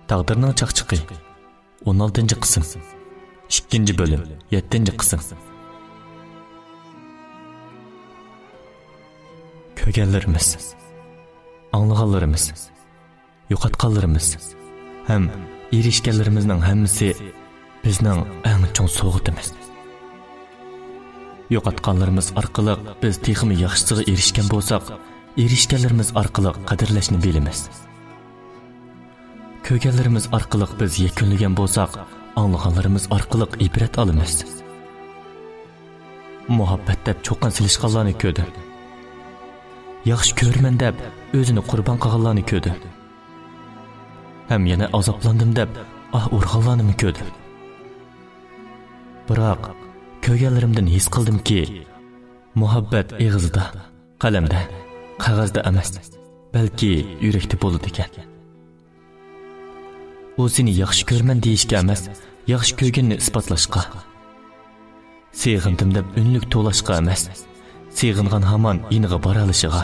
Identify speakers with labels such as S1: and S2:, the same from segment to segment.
S1: Taqdirning chaqchiqi 16-qism 2-bölüm 7-qism. Kögenlerimiz, anlığanlarımız, yo'qotganlarimiz ham erishganlarimizning hammasi bizning eng chong so'g'itimiz. Yo'qotganlarimiz orqali biz texmi yaxshisiga erishgan bo'lsak, erishganlarimiz orqali qadrlashni bilamiz. Kögenlerimiz orqali biz yakunlagan bo'lsak, anlığanlarimiz orqali ibrat olamiz. Muhabbat deb cho'qin silishganlarni ko'rdi. Yaxshi ko'rman deb o'zini qurbon qilganlarni ko'rdi. Ham yana azoblandim deb urg'anlarni ko'rdi. Biroq ko'rganlarimdan his qildimki, muhabbat eg'izda, qalamda, qog'ozda emas, balki yurakda bo'ladi ekan. U seni yaxshi ko'rman deyishga emas, yaxshi ko'rganini isbotlashga. Sevgindim deb unlik to'lashga emas, sevgingan hamon iniga bora olishiga.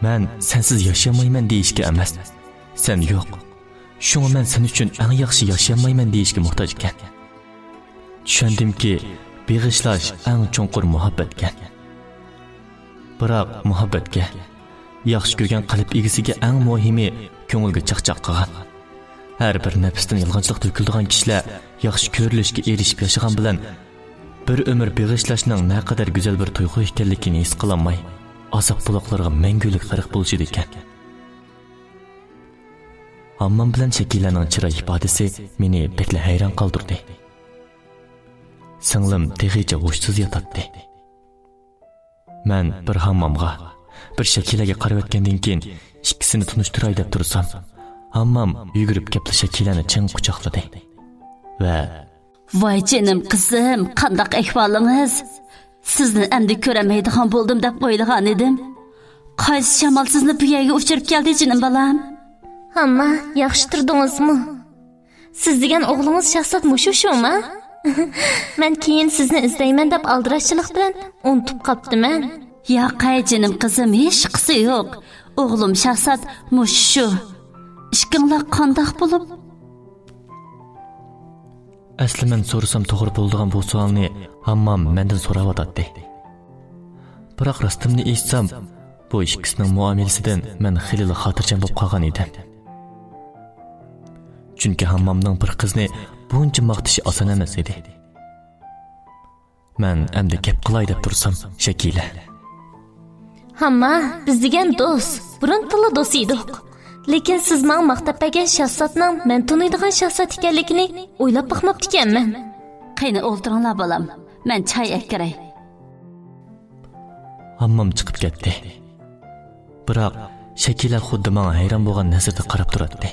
S1: Men sensiz yashamayman deyishga emas, sen yo'q. Shunga men sen uchun eng yaxshi yashamayman deyishga muhtoj ekan. Tushundimki, beg'ishlash eng cho'nqur muhabbat ekan. Biroq muhabbatga, yaxshi ko'rgan qalb egasiga eng muhimi ko'ngilga chaqchaq qilgan. Har bir nafsdan yolg'onchilik to'kildigan kishilar yaxshi ko'rilishga erishib yashagan bilan bir umr beg'ishlashning naqadar go'zal bir tuyg'u ekanligini his qilolmay, azob buloqlarga mangulik g'arq bo'lishidi ekan. Hammam bilan shakillaning chiroy ifodasi meni bekla hayron qoldirdi. Singlim tegicha hushsiz yotadi. Men bir hammamga, bir shakillaga qarab o'tgandan keyin ikkisini tunishtiray deb tursam, hammam yugurib kelib shakillani chin quchoqladi va
S2: "Voy jinim qizim, qandoq ahvolingiz? Sizni endi ko'ramaydigan bo'ldim deb o'ylagan edim. Qaysi shamol sizni bu yerga uchirib keldi jinim balam?"
S3: Hamma yaxshi turdingizmi? Siz degan o'g'lingiz shaxsat mushu-shumi? Men keyin sizni izlayman deb aldirashchilik bilan unutib qolibdiman.
S2: Yo'q, jinim qizim, hech qisi yo'q. O'g'lim shaxsat mushu. İşkinglar qandoq bo'lib?
S1: Asli men so'rasam to'g'ri bo'ladigan bu savolni hammam mendan so'rayotdi. Biroq rostimni aytsam, bu ikkisining muomalasidan men xilil xotirjam bo'lib qolgan edim. Chunki hammamning bir qizni buncha maqtishi oson emas edi. Men endi gap qilay deb tursam, Shakila.
S3: Hamma biz degan do'st, burun tilla do'st edik. Lekin siz men maqtab bergan shaxsatning men tunuydigan shaxsat ekanligini o'ylab baxmabdi ekanman.
S2: Qani o'ltiringlar bolam. Men choy akiray.
S1: Hammam chiqib ketdi. Biroq Shakila xuddi menga hayron bo'lgan nazarda qarab turardi.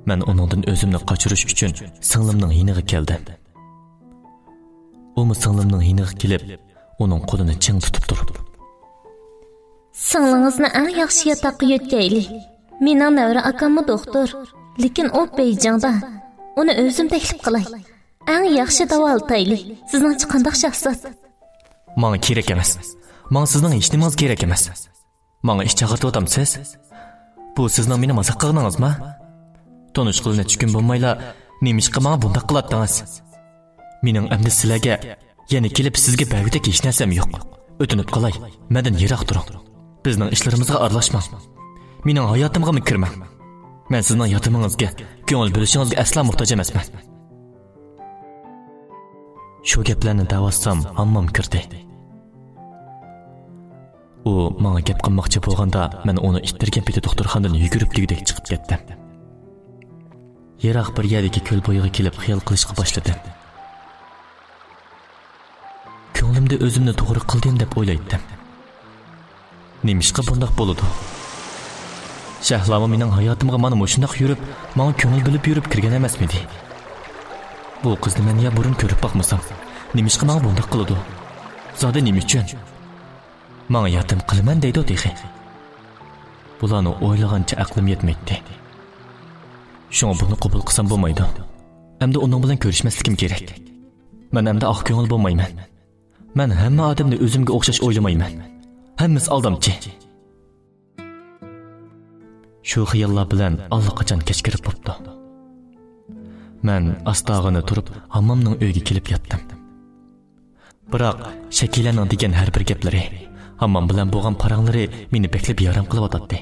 S1: Men uningdan o'zimni qochirish uchun singlimning yiniga keldim. U singlimning yiniga kelib, uning qo'lini ching tutib turibdi.
S3: Singlingizni eng yaxshi yotoqqa yetkayli. Mening navra akammi doktor, lekin u Beyjingda. Uni o'zim taklif qilay. Eng yaxshi davolatayli. Sizning qanday shaxsat?
S1: Menga kerak emas. Menga sizning hech nimangiz kerak emas. Menga ish chaqirib o'tamsiz? Bu sizning meni mazoq qilganingizmi? Tanishqilni chiqim bo'lmayla, nemishqa menga bunday qiladingiz? Mening endi sizlarga, yana kelib sizga bag'ida hech narsam yo'q. O'tinib qolay. Mendan yiroq turing. Bizning ishlarimizga aralashmang. Mening hayotimga kirmang. Men sizning yotimingizga, ko'ngil bo'lishingizga asla muhtoj emasman. Shu gaplarni davotsam, hammam kirdi. U menga gap qilmoqchi bo'lganda, men uni ittirgan peti doktorxonadan yugurib degdek chiqib ketdim. Yiroq bir yerdagi ko'l bo'yiga kelib xiyol qilishga boshladim. Ko'nglimda o'zimni to'g'ri qildim deb o'ylaydim. Nemishqa bundoq bo'ladi? Shahlama mening hayotimga mana shundoq yurib, menga ko'ngil bilib yurib kirgan emasmidi? Bu qizni men ya burun ko'rib boqmasam, nemishqa menga bundoq qiladi? Zoda nima uchun? Menga yardım qilaman deydi o'tixi. Bularni o'ylagancha aqlim yetmaydi. Shunga buni qabul qilsam bo'lmaydi. Endi uning bilan ko'rishmasligim kerak. Men endi oq ko'ngil bo'lmayman. Men hamma odamni o'zimga o'xshash o'ylamayman. Hammasi aldamchi. Shu xiyollar bilan allaqachon kech kirib bo'pti. Men astag'ini turib hammomning uyiga kelib yotdim. Biroq Shakilaning degan har bir gaplari, hammom bilan bo'lgan paranglari meni beklab yaram qilib o'tadi.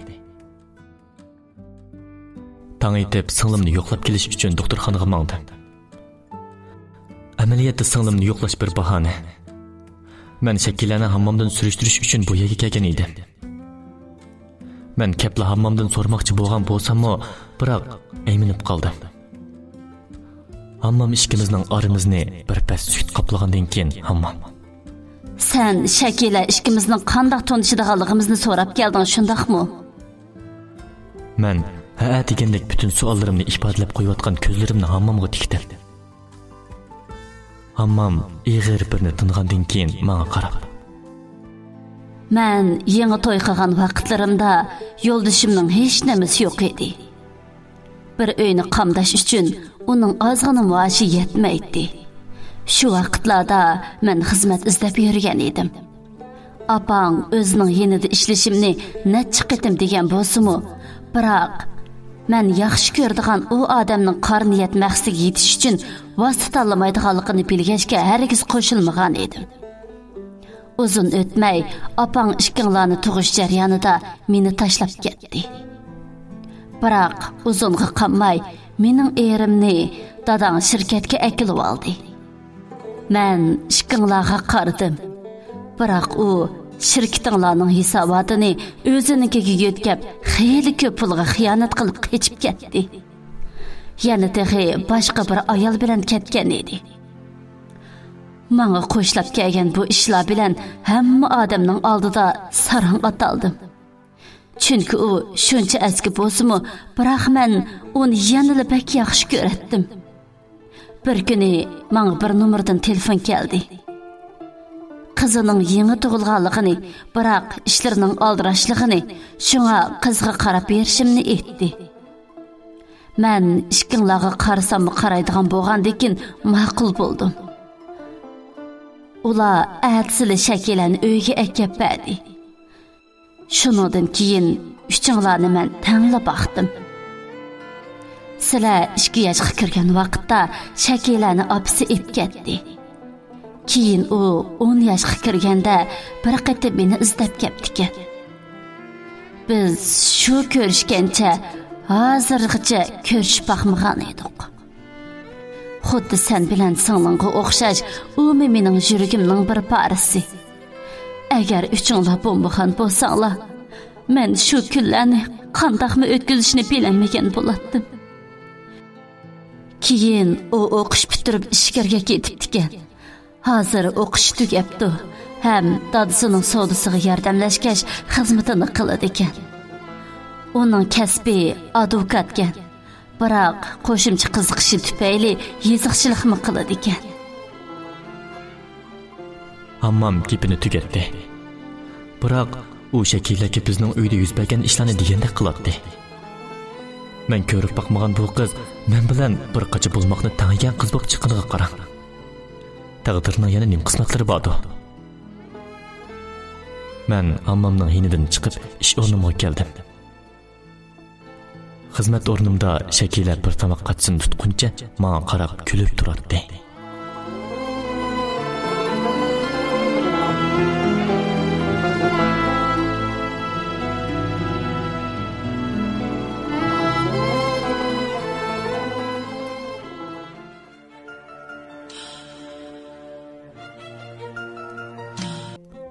S1: Tang etib singlimni yo'qlab kelish uchun doktorxonaga mangdim. Amaliyotda singlimni yo'qlash bir bahona. Men Shakilani hammomdan surishtirish uchun bu yerga kelgan edim. Men kepla hammomdan so'rmoqchi bo'lgan bo'lsam-mo, biroq ayminib qoldim. Hammom ishkimizning orimizni bir pas sut qoplagandan keyin hammom.
S2: Sen Shakila ishkimizning qanday tonishadiganligimizni so'rab kelding, shundaqmi?
S1: Men ha degandek bütün savollarimni ifodalab qo'yayotgan ko'zlarimni hammomga tikdim. Hammom ig'ir birni tingandan keyin menga qarab:
S2: Men yangi to'y qilgan vaqtlarimda yo'ldashimning hech nimasi yo'q edi. Bir uyni qamdash uchun uning ozg'ina maoshi yetmaydi. Shu vaqtlarda men xizmat izlab yurgan edim. Apang o'zining yanida ishlashimni necha qitim degan bo'lsa-mu, biroq men yaxshi ko'radigan u odamning qarni yetmaqsiga yetish uchun vosita tanlamaydiganligini bilgachga hargiz qo'shilmagan edim. Uzun o'tmay apang ishkinglarni tug'ish jarayonida meni tashlab ketdi. Biroq uzunga qolmay mening erimni dadang shirkatga akilib oldi. Men ishkinglarga qaradim. Biroq u shirkatinglarning hisobotini o'zinikiga yo'tkab, xeyli ko'p pulga xiyonat qilib qochib ketdi. Yana tehi boshqa bir ayol bilan ketgan edi. Menga qo'shlab kelgan bu ishlar bilan hamma odamning oldida sarang ataldim. Chunki u shuncha eski bo'lsa-mu, biroq men uni yanada bak yaxshi ko'ratdim. Bir kuni menga bir nomerdan telefon keldi. Qizining yangi tug'ilganligini, biroq ishlarining oldirashligini, shunga qizga qarab berishimni aytdi. Men ishkinglarga qarasam qaraydigan bo'lgandan ma'qul bo'ldim. Ular atsili Shakilani uyga akib berdi. Shundan keyin uchinglarni men tanlab baxdim. Sizlar 2 yoshga kirgan vaqtda Shakilani opsi etgetdi. Keyin u 10 yoshga kirganda bir qatim meni izlab kelibdi. Biz shu ko'rishgancha hozirgacha ko'rishib baxmagan edik. Xuddi sen bilan singlinga o'xshash, u mening yuragimning bir parisi. Agar uchinglar bo'lmagan bo'lsanglar, men shu kunlarni qandoqmi o'tkazishni bilmagan bo'lardim. Keyin u o'qish bitirib ishga ketibdi. Hozir o'qish tugabdi. Ham dadasining savdosiga yordamlashgach xizmatini qiladi ekan. Uning kasbi advokatga. Biroq qo'shimcha qiziqishi tufayli yeziqchilikmi qiladi ekan.
S1: Hammom gapini tugatdi. Biroq u Shakilaga bizning uyda yuz bergan ishlarni deganda qiladi. Men ko'rib bakmagan bu qiz men bilan bir qacha bo'lmoqni tanlagan qiz bo'lib chiqqaniga qarang. Taqdirning yana nim qismatlari bordi. Men hammomning hinidan chiqib ish o'rnimga keldim. Xizmat o'rnimda Shakila bir tomoq qatsin tutquncha menga qarab kulib turardi.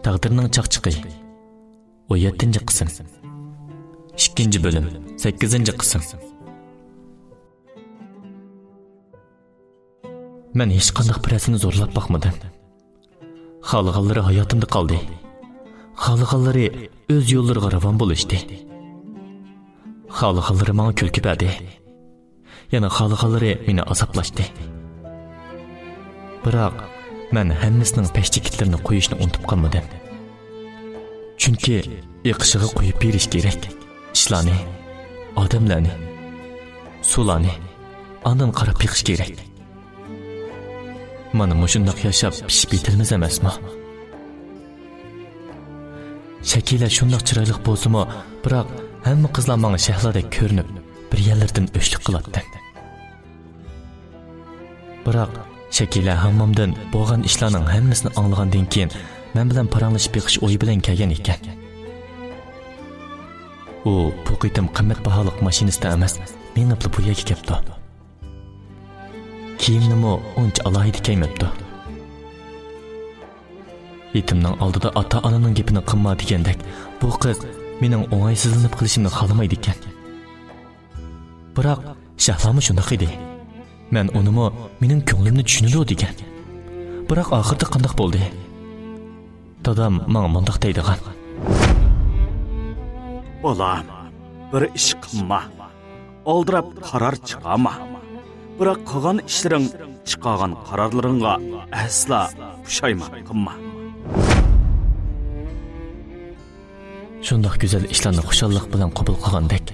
S1: Taqdirning chaqchiqi 17-qism 2-bölüm 8-qism. Men hech qanday prasini zo'rlab baxmadim. Xalqalari hayotimda qoldi. Xalqalari o'z yo'llariga ravon bo'lishdi. Xalqalari menga kulki berdi. Yana xalqalari meni azoblashdi. Biroq men hammasining peshtikitlarini qo'yishni unutib qolmadim. Chunki iqishiga qo'yib berish kerak. Ishlarni, odamlarni, suvlarni ondan qarab yiqish kerak. Mana mushundaq yashab pishib bitilmas emasmi? Shakila shundaq chiroyli bo'lsa-mu, biroq hamma qizlar menga shahladek ko'rinib, bir yerlardan o'shlik qiladi. Biroq Shakila hammomdan bo'lgan ishlarning hammasini anglagandan keyin men bilan paranglashib beqish o'yi bilan kelgan ekan. U bu qitim qimmatbaholik mashinasida emas, minib bu yerga kelibdi. Kiyimnimi uncha alohida kiymabdi. Yetimning oldida ota-onaning gapini qilma degandek, bu qiz mening o'ng'aysizlanib qilishimni xohlamaydi ekan. Biroq Shahlomi shunday edi. Men unimi mening ko'nglimni tushunadi degan. Biroq oxirida qanday bo'ldi? Dadam menga mundaq deydigan.
S4: Bolam, bir ish qilma. Oldirab qarar chiqama. Biroq qilgan ishlaring, chiqargan qarorlaringga asla pushaymon qilma.
S1: Shundoq go'zal ishlarni xushallik bilan qabul qilgandek,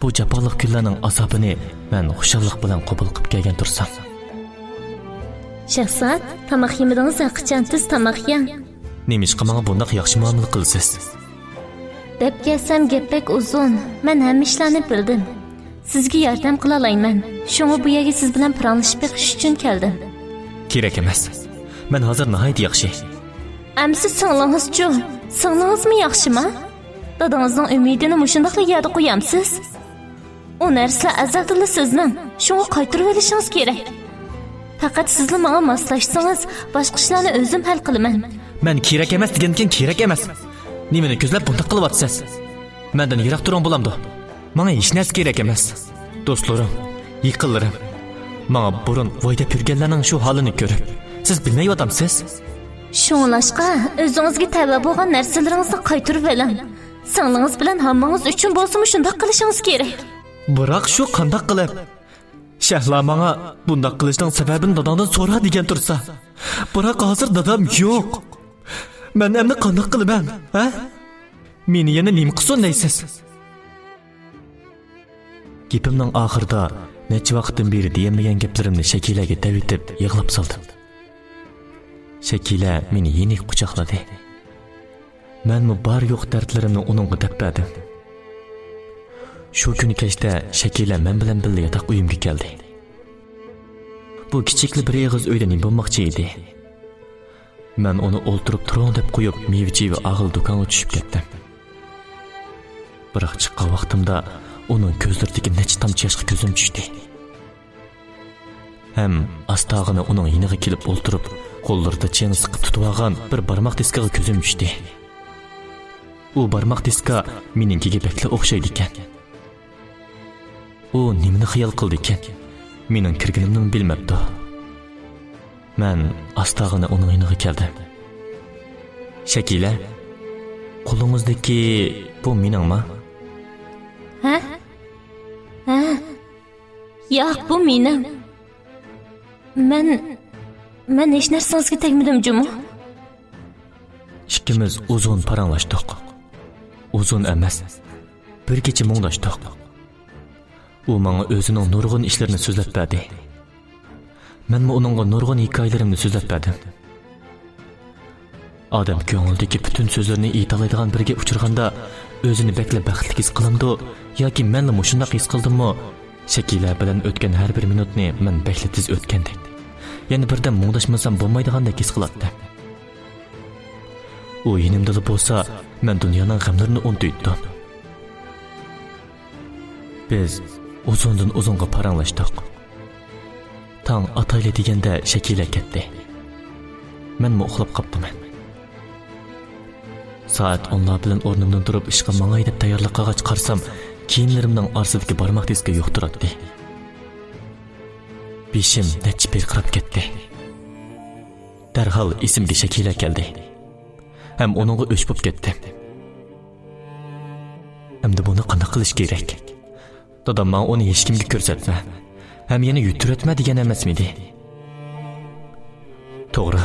S1: bu jafoliq kunlarning azobini men xushallik bilan qabul qilib kelgan tursam.
S3: Shahzod, tamoq yemidingiz qachon tez tamoq yeng.
S1: Nemishqa menga bundoq yaxshi muomala qilasiz?
S3: Deb kelsam gapbek uzun. Men hamma ishlarni bildim. Sizga yordam qila olayman. Shunga bu yerga siz bilan paranglashib beqish uchun keldim.
S1: Kerak emas. Men hozir nihoyat yaxshi.
S3: Amsi singlingiz-chu? Singlingizmi yaxshimi? Dadangizning umidini mushundaq yerda qo'yamsiz. O narsa azalda sizning. Shunga qaytarib olishingiz kerak. Faqat sizlar menga moslashsangiz, boshqa ishlarni o'zim hal qilaman.
S1: Men kerak emas degandan kerak emas. Nimani ko'zlab bunday qilyapsiz? Mendan yiroq turing bo'lamdi. Menga hech narsa kerak emas. Do'stlarim, yaqinlarim, menga burun voyda yurganlarning shu holini ko'rib, siz bilmayotgamsiz?
S3: Shunlashqa o'zingizga tavba bo'lgan narsalaringizni qaytarib oling. Singlingiz bilan hammangiz uchun bo'lsa-mu shunday qilishingiz kerak.
S1: Biroq shu qanday qilib? Shahlo menga bunday qilishning sababini dadamdan so'ra degan tursa. Biroq hozir dadam yo'q. Men endi qanday qilaman, ha? Meni yana nima qilsin deysiz? Gapimning oxirida necha vaqtdan beri deyilmagan gaplarimni Shakilaga davitib yig'lab soldim. Shakila meni yenik quchoqladi. Menmi bor yo'q dardlarimni uningga deb berdim. Shu kuni kechda Shakila men bilan birga yotoq uyimga keldi. Bu kichikli bir eg'iz uyda nima bo'lmoqchi edi. Men uni o'ltirib turing deb qo'yib, mevchi va og'il do'konga tushib ketdim. Biroq chiqqan vaqtimda uning ko'zlaridagi necha tomchi yoshga ko'zim tushdi. Ham astag'ini uning yiniga kelib o'ltirib, qo'llarida cheng siqib tutib olgan bir barmoq diskaga ko'zim tushdi. U barmoq diska meningkiga bekla o'xshaydi ekan. U nimani xiyol qildi ekan? Mening kirganimni bilmabdi. Men astag'ini uning yiniga keldim. Shakila, qo'lingizdagi bu meningmi?
S3: Ha? Ha? Yo'q, bu mening. Men hech narsangizga tegmadim, Jumo.
S1: Ikkimiz uzun paranglashdik. Uzun emas, bir kecha mungdashdik. U menga o'zining nurg'un ishlarini so'zlab berdi. Men uningga nurg'un hikoyalarimni so'zlab berdim. Odam ko'nglidagi butun so'zlarni aytoladigan biriga uchraganda o'zini bekla baxtli his qilamdi yoki men shunday his qildimmi? Shakila bilan o'tgan har bir minutni men bekla tez o'tgandek. Yana birdan mungdashmasam bo'lmaydigandek his qilardim. U yenimda bo'lsa, men dunyoning g'amlarini unutdim. Biz uzundan uzunga paranglashdik. Tong atayli deganda Shakila ketdi. Men uxlab qoldim. Soat 10 bilan o'rnimdan turib ishga mangay deb tayyorlik qilgach qarsam, kiyimlarimning orsidagi barmoq diski yo'q turibdi. Beshim necha pirqirab ketdi. Darhol esimga Shakila keldi. Ham onunga o'ch bo'lib ketdim. Endi buni qanday qilish kerak? Dadam men uni hech kimga ko'rsatma. Ham yana yuturatma degan emasmidi? To'g'ri.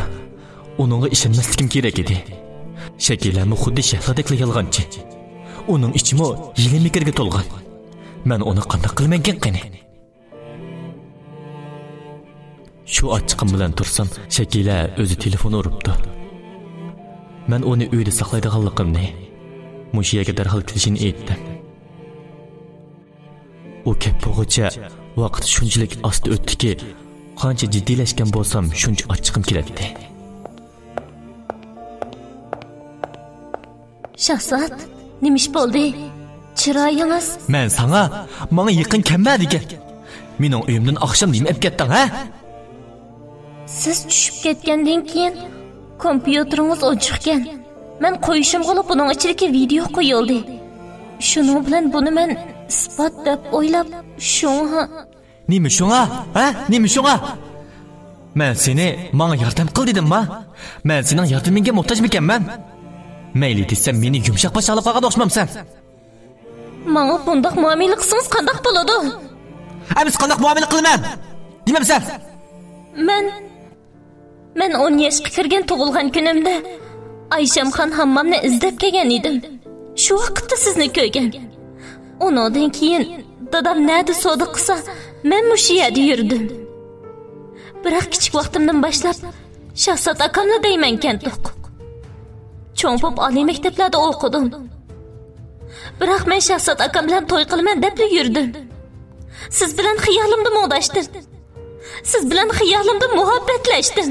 S1: Uningga ishonmasligim kerak edi. Shakilami xuddi shahladekla yolg'onchi. Uning ichimi yig'in mikrga to'lgan. Men uni qanday qilmagan qani? Shu ochiqim bilan tursam, Shakila o'zi telefon uribdi. Men uni uyda saqlaydiganligimni, mushiyaga darhol kelishini aytdim. u kep bo'g'icha vaqt shunchalik asta o'tdiki, qancha jiddiylashgan bo'lsam, shuncha achchiqim keladi.
S3: Shahzod, nima ish bo'ldi? Chiroyingiz.
S1: Men sana, menga yaqin kelma degan. Mening uyimdan oqshom nima olib ketding, ha?
S3: Siz tushib ketgandan keyin kompyuteringiz o'chirgan. Men qo'yishim qilib buning ichidagi video qo'yildi. Shuning bilan buni men isbot deb o'ylab, shunga.
S1: Nima shunga? Ha? Nima shunga? Men seni menga yordam qil dedim-ma? Men sening yordamingga muhtojmikanman? Mayli desam meni yumshoq bosh olib qolgan o'xshamsan.
S3: Menga bundoq muomala qilsangiz qanday bo'ladi?
S1: Biz qanday muomala qilaman? Demamsan?
S3: Men 10 yoshga kirgan tug'ilgan kunimda Ayshamxon hammomni izlab kelgan edim. Shu vaqtda sizni ko'rgan. Undan keyin dadam nada savdo qilsa, men mushu yerda yurdim. Biroq kichik vaqtimdan boshlab Shahzod akamni deyman kentoq. Cho'ngpop oliy maktablarda o'qidim. Biroq men Shahzod akam bilan to'y qilaman deb yurdim. Siz bilan xiyolimda mo'dashdim. Siz bilan xiyolimda muhabbatlashdim.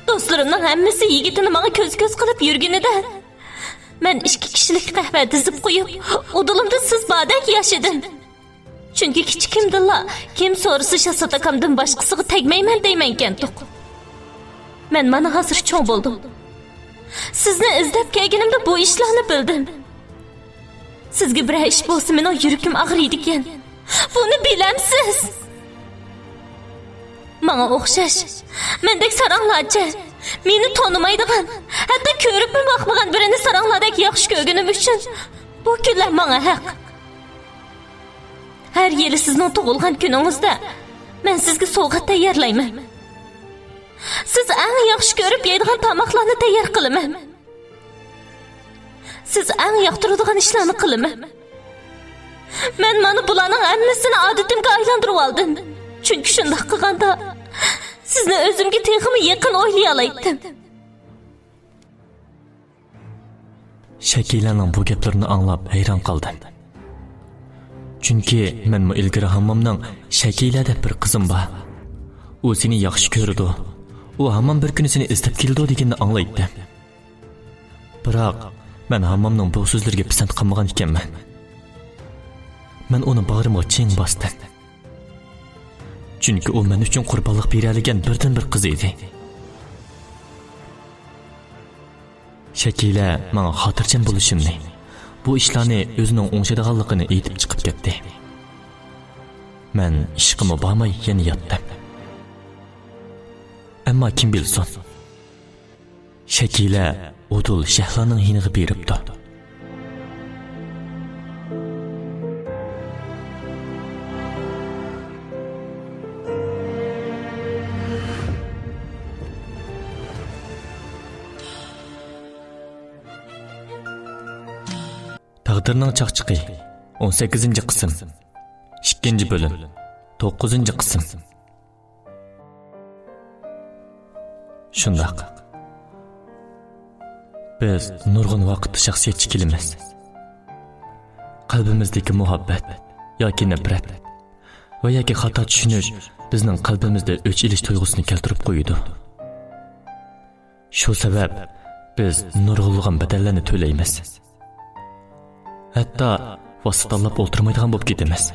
S3: Do'stlarimning hammasi yigitini menga ko'z-ko'z qilib yurganida, men 2 kishilik qahva dizib qo'yib, udulimda siz bardak yashadim. Chunki kichikimdilla kim so'rasa Shahzod akamdan boshqasiga tegmayman deyman kentoq. Men mana hozir cho'ng bo'ldim. Sizni izlab kelganimda bu ishlarni bildim. Sizga bir ish bo'lsa, mening yuragim og'riydi ekan. Buni bilamsiz. Menga o'xshash, mendek saranglarcha, meni tonimaydigan, hatto ko'rib boqmagan birini saranglardek yaxshi ko'rganim uchun bu kunlar menga haq. Har yili sizning tug'ilgan kuningizda men sizga sovg'a tayyorlayman. Siz eng yaxshi ko'rib yeydigan tamoqlarni tayyor qilaman. Siz eng yoqtiradigan ishlarni qilaman. Men mana bularning hammasini odatimga aylantirib oldim. Chunki shunday qilganda sizni o'zimga texmi yaqin o'ylay olaydim.
S1: Shakilaning bu gaplarini anglab hayron qoldim. Chunki men mu ilgari hammomning Shakila deb bir qizim bor. U seni yaxshi ko'rdi. U hammom bir kuni seni istab keldi deganini anglaydi. Biroq men hammomning bu so'zlariga pisand qilmagan ekanman. Men uni bag'rimga ching bosdim. Chunki u men uchun qurbonlik beradigan birdan bir qiz edi. Shakila menga xotirjam bo'lishimni, bu ishlarni o'zining o'ngshadiganligini aytib chiqib ketdi. Men ishqimga bormay yana yotdim. Ammo kim bilsin, Shakila Udul Shahloning hiniga beribdi. Taqdirning chaqchiqi 18-qism 2-bo'lim 9-qism. Shundaq. Biz nurg'un vaqtda shaxsiyatchi kelamiz. Qalbimizdagi muhabbat yoki nafrat va yoki xato tushunish bizning qalbimizda o'ch ilish tuyg'usini keltirib qo'yadi. Shu sabab biz nurg'unlig'an bedellarni to'laymiz. Hatto vositallab o'ltirmaydigan bo'lib ketamiz.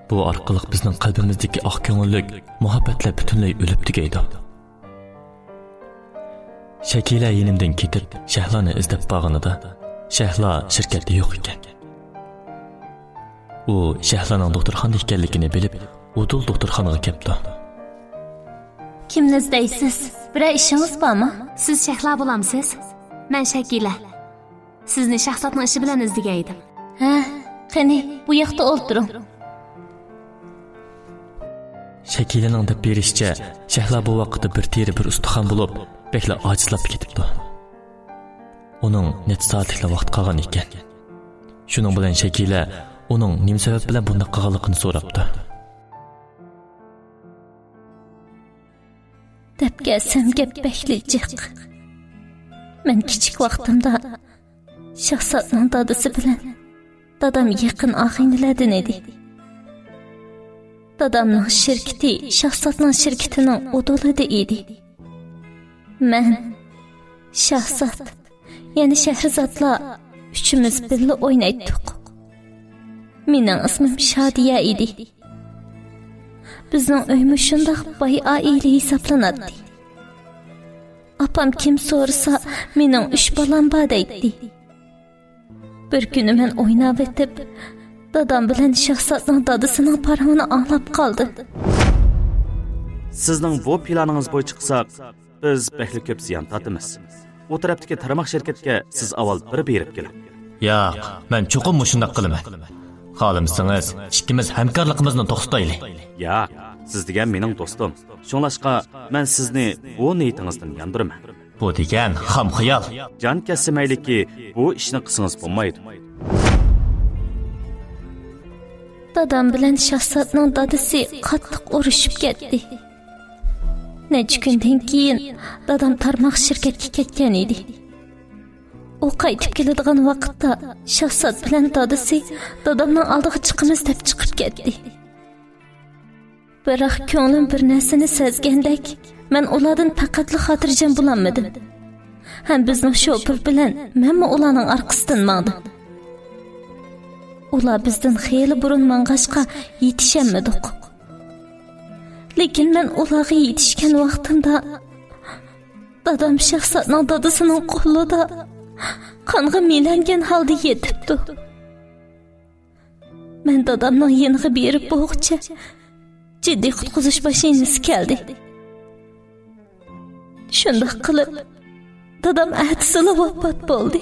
S1: Bu orqali bizning qalbimizdagi oq ko'ngillik muhabbatlar butunlay o'lib tugaydi. Shakila yenimdan ketib Shahloni izlab borganida Shahlo shirkatda yo'q ekan. U Shahloning doktorxonada ekanligini bilib, Udul doktorxonaga keldi.
S3: Kimni izlaysiz? Bir ishingiz bormi?
S5: Siz Shahlo bo'lamsiz? Men Shakila. Sizni Shahzodning ishi bilan izlagan edim.
S3: Ha, qani bu yoqda o'tiring.
S1: Shakilaning deb berishicha, Shahlo bu vaqtda bir teri bir ustixon bo'lib, bekla ojizlab ketibdi. Uning net soatlik vaqt qolgan ekan. Shuning bilan Shakila uning nima sabab bilan bunday qilganligini so'rabdi.
S3: Deb kelsam gap beklijiq. Men kichik vaqtimda Shahzodning dadasi bilan Dadam yaqin og'aynilardan edi. Dadamning shirkati Shahzodning shirkatining o'dolida edi. Men Shahzod, ya'ni Shahrizodlar üçümüz birga o'ynaydik. Mening ismim Shodiya edi. Bizning uyimiz shundoq boy oila hisoblanadi. Apam kim so'rasa, mening 3 bolam bor deydi. Bir kuni men o'ynab o'tib, dadam bilan Shahzodning dadasining parvoni anglab qoldi.
S4: Sizning bu planingiz bo'yicha qilsak, biz behli ko'p ziyon tortamiz. O tarafdagi tarmoq shirkatga siz avval bir berib keling.
S1: Yo'q, men cho'qim shunday qilaman. Xohlamsangiz, ikkimiz hamkorligimizni to'xtataylik.
S4: Yo'q, siz degan mening do'stim. Shunlashqa men sizni bu niyatingizdan yandiraman.
S1: Bu degan xam xayol.
S4: Jon kasimayliki bu ishni qilsangiz bo'lmaydi.
S3: Dadam bilan Shahzodning dadasi qattiq urushib ketdi. Necha kundan keyin dadam tarmoq shirkatga ketgan edi. O qaytib keladigan vaqtda Shahzod bilan dadasi dadamning oldiga chiqimiz deb chiqib ketdi. Biroq ko'nglim bir narsani sezgandek, men ulardan faqatli xotirjam bo'lolmadim. Ham bizning shofir bilan menmi ularning orqasidan mangdim. Ular bizdan xeyli burun mang'ashqa yetishamadik. Lekin men ularga yetishgan vaqtimda dadam Shahzodning dadasining qo'lida qonga milangan holda yetibdi. Men dadamning yeniga berib bo'g'cha jiddiy qutqizish mashinasi keldi. Shunday qilib dadam ahtsili vafot bo'ldi.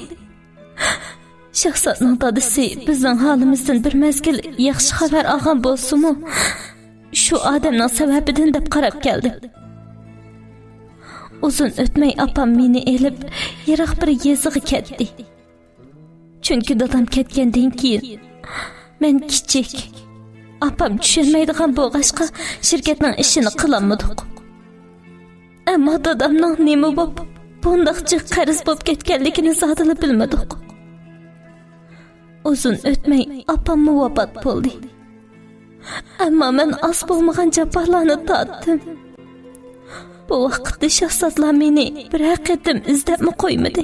S3: Shahzodning dadasi bizning holimizdan bir mezgil yaxshi xabar olgan bo'lsa-mu, shu odamning sababidan deb qarab keldi. Uzun o'tmay apam meni elib yiroq bir yeziga ketdi. Chunki dadam ketgandan keyin men kichik, apam tushunmaydigan bo'lg'ashqa shirkatning ishini qilolmadik. Ammo dadamning nima bo'lib bundoqcha qarz bo'lib ketganligini zodila bilmadik. Uzun o'tmay apam vafot bo'ldi. Ammo men oz bo'lmagan jafolarni tortdim. Bu vaqtda Shahzodlar meni bir haqiqatim izlabmi qo'ymadi.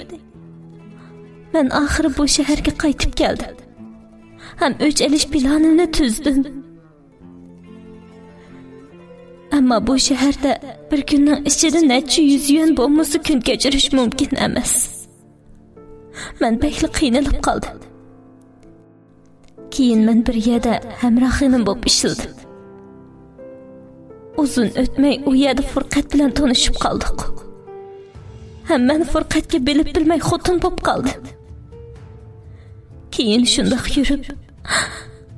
S3: Men oxiri bu shaharga qaytib keldim. Ham o'ch elish planini tuzdim. Ammo bu shaharda bir kunning ichida necha 100 yuan bo'lmasa kun kechirish mumkin emas. Men bekli qiynalib qoldim. Keyin men bir yerda hamrohinim bo'lib ishladim. Uzun o'tmay u yerda Furqat bilan tanishib qoldik. Ham men Furqatga bilib bilmay xotin bo'lib qoldim. Keyin shundoq yurib,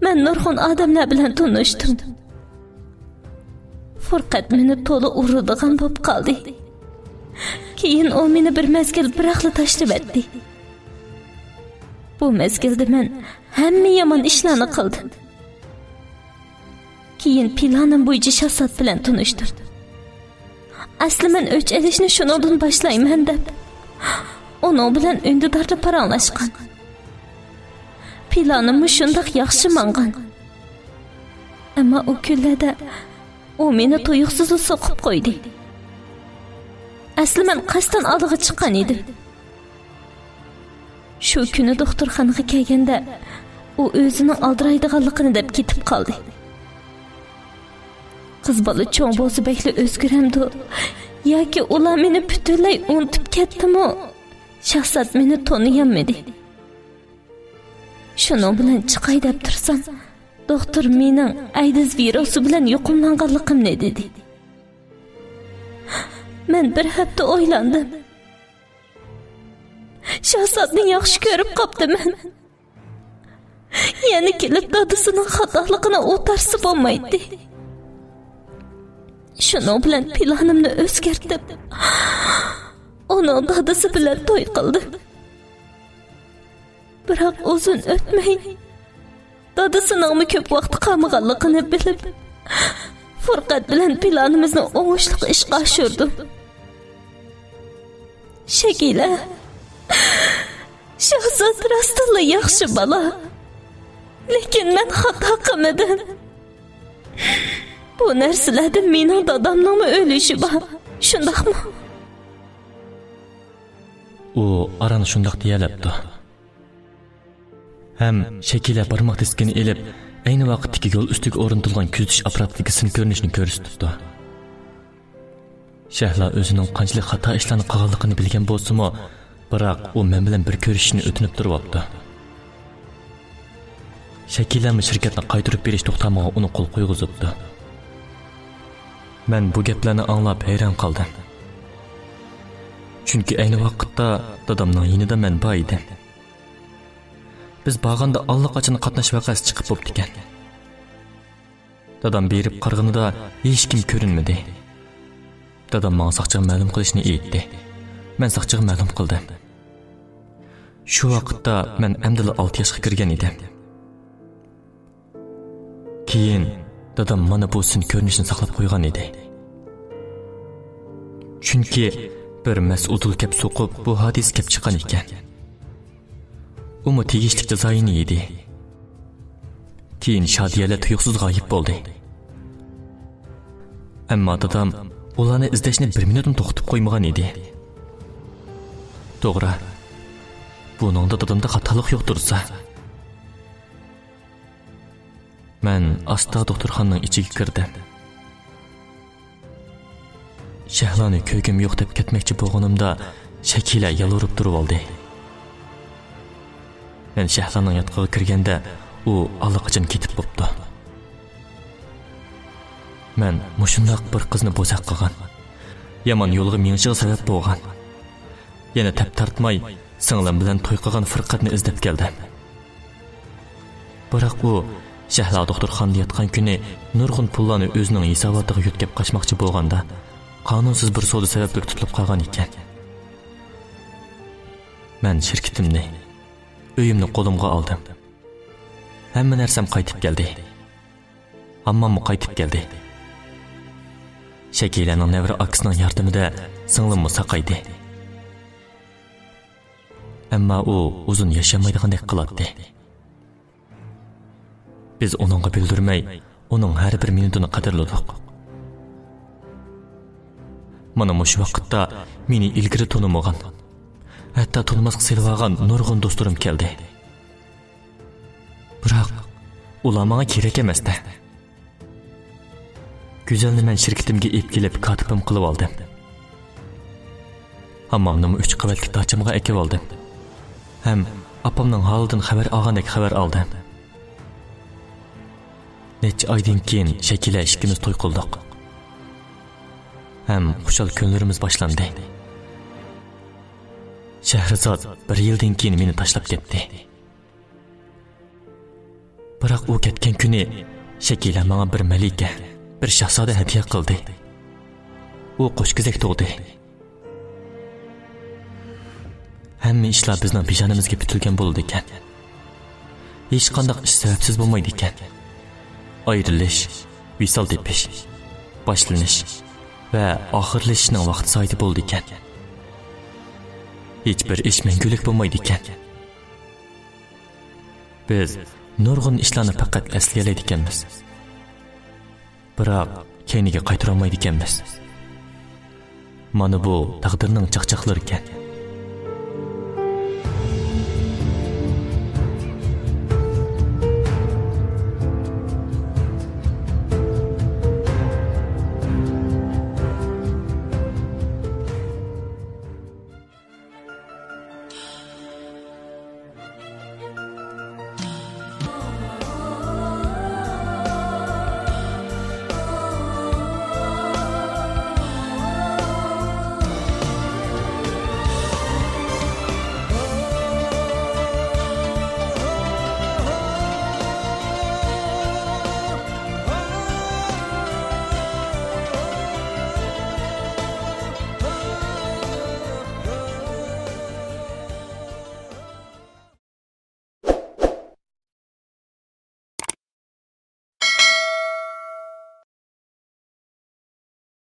S3: men nurg'un odamlar bilan tanishdim. Furqat meni to'la uradigan bo'lib qoldi. Keyin u meni bir mezgil biroqli tashlab etdi. Bu mezgilda men hamma yomon ishlarni qildim. Keyin planim bo'yicha Shahzod bilan tanishdim. Asli men o'ch elishni shundan boshlayman deb uning bilan undidorda paranglashgan. Planim shundoq yaxshi mangan. Ammo u kunlarda u meni tuyuqsiz so'qib qo'ydi. Asli men qasddan oldiga chiqqan edim. Shu kuni doktorxonaga kelganda u o'zini aldiraydiganligini deb ketib qoldi. Qiz bola cho'ng bo'lsa bekli o'zgaramdi yoki ular meni butunlay unutib ketdimi? Shahzod meni taniyolmadi. Shuning bilan chiqay deb tursam, doktor mening AIDS virusi bilan yuqumlanganligimni dedi. Men bir hafta o'ylandim. Shahzodni yaxshi ko'rib qopdiman. Yana kelib dadasining xatoligini o'tarsa bo'lmaydi. Shuning bilan planimni o'zgartib, uning dadasi bilan to'y qildim. Biroq uzun o'tmay dadasining ko'p vaqt qolmaganligini bilib, Furqat bilan planimizni o'ngishli ishga oshirdim. Shakila, Shahzod rostla yaxshi bola. Lekin men xato qilmadim. Bu narsalarda mening dadamning o'lishi bor. Shundaqmi?
S1: U arani shundoq deyalabdi. Ham shakila barmoq diskini elib, ayni vaqtdagi yo'l ustiga o'rnatilgan kuzatish apparatidagi sim ko'rinishini ko'rsatdi. Shahla o'zining qanchalik xato ishlarni qilganligini bilgan bo'lsa-mu, biroq u men bilan bir ko'rishishni o'tinib turibdi. Shakilami shirkatni qaytarib berish to'xtamiga uni qo'l qo'yg'izibdi. Men bu gaplarni anglab hayron qoldim. Chunki ayni vaqtda dadamning yonida men bor edim. Biz bag'anda allaqachon qatnash vaqasi chiqib bo'pti ekan. Dadam berib qarg'inida hech kim ko'rinmadi. Dadam menga saqchiga ma'lum qilishni aytdi. Men saqchiga ma'lum qildim. Shu vaqtda men amdila 6 yoshga kirgan edim. Keyin dadam mana bu sin ko'rinishni saqlab qo'ygan edi. Chunki bir mas'ul kep so'qib bu hadis kep chiqqan ekan. U mu tegishli jazoyini yedi. Keyin Shadiyalar tuyuqsiz g'oyib bo'ldi. Ammo dadam ularni izlashni 1 minutni to'xtatib qo'ymagan edi. To'g'ri. Buningda dadamda xatolik yo'q tursa. Men asta doktorxonaning ichiga kirdim. Shahlani ko'gim yo'q deb ketmoqchi bo'lganimda Shakila yalvorib turib oldi. Men Shahlaning yotqiga kirganda u allaqachon ketib bo'pti. Men mushundoq bir qizni bo'zaq qilgan. Yomon yo'lga menishiga sabab bo'lgan. Yana tap tartmay singlim bilan to'y qilgan firqatni izlab keldim. Biroq u Shahla doktorxonada yotgan kuni nurg'un pullarni o'zining hisobotiga yutkab qochmoqchi bo'lganda qonunsiz bir savdo sababli tutilib qolgan ekan. Men shirkatimni, uyimni qo'limga oldim. Hamma narsam qaytib keldi. Hammam qaytib keldi. Shakilaning nevra aksining yordamida singlimni saqaydi. Ammo u uzun yashamaydigandek qiladi. Biz onunga bildirmay, onun har bir minutini qadrladik. Mana shu vaqtda meni ilgari tanımagan, hatto tanımasqa selvagan nurg'un do'stlarim keldi. Biroq ular menga kerak emasdi. Güzelni men shirkatimga olib kelib katibim qilib oldim. Hammamni 3 qavatli dachamga ekib oldim. Ham apamning holidan xabar olgandek xabar oldim. Necha oydan keyin Shakila ishimiz to'y qildik. Ham xushal kunlarimiz boshlandi. Shahrizod 1 yildan keyin meni tashlab ketdi. Biroq u ketgan kuni Shakila menga bir malika, bir shahzoda hadiya qildi. U qo'shkizak tug'di. Hamma ishlar bizning peshonamizga bitilgan bo'ldi ekan. Hech qanday ish sababsiz bo'lmaydi ekan. Ayrilish, visol tepish, boshlanish va oxirlashishning vaqti soati bo'ldi ekan. Hech bir ish mangulik bo'lmaydi ekan. Biz nurg'un ishlarni faqat eslayoladi ekanmiz. Biroq keyniga qaytara olmaydi ekanmiz. Mana bu taqdirning chaqchaqlari ekan.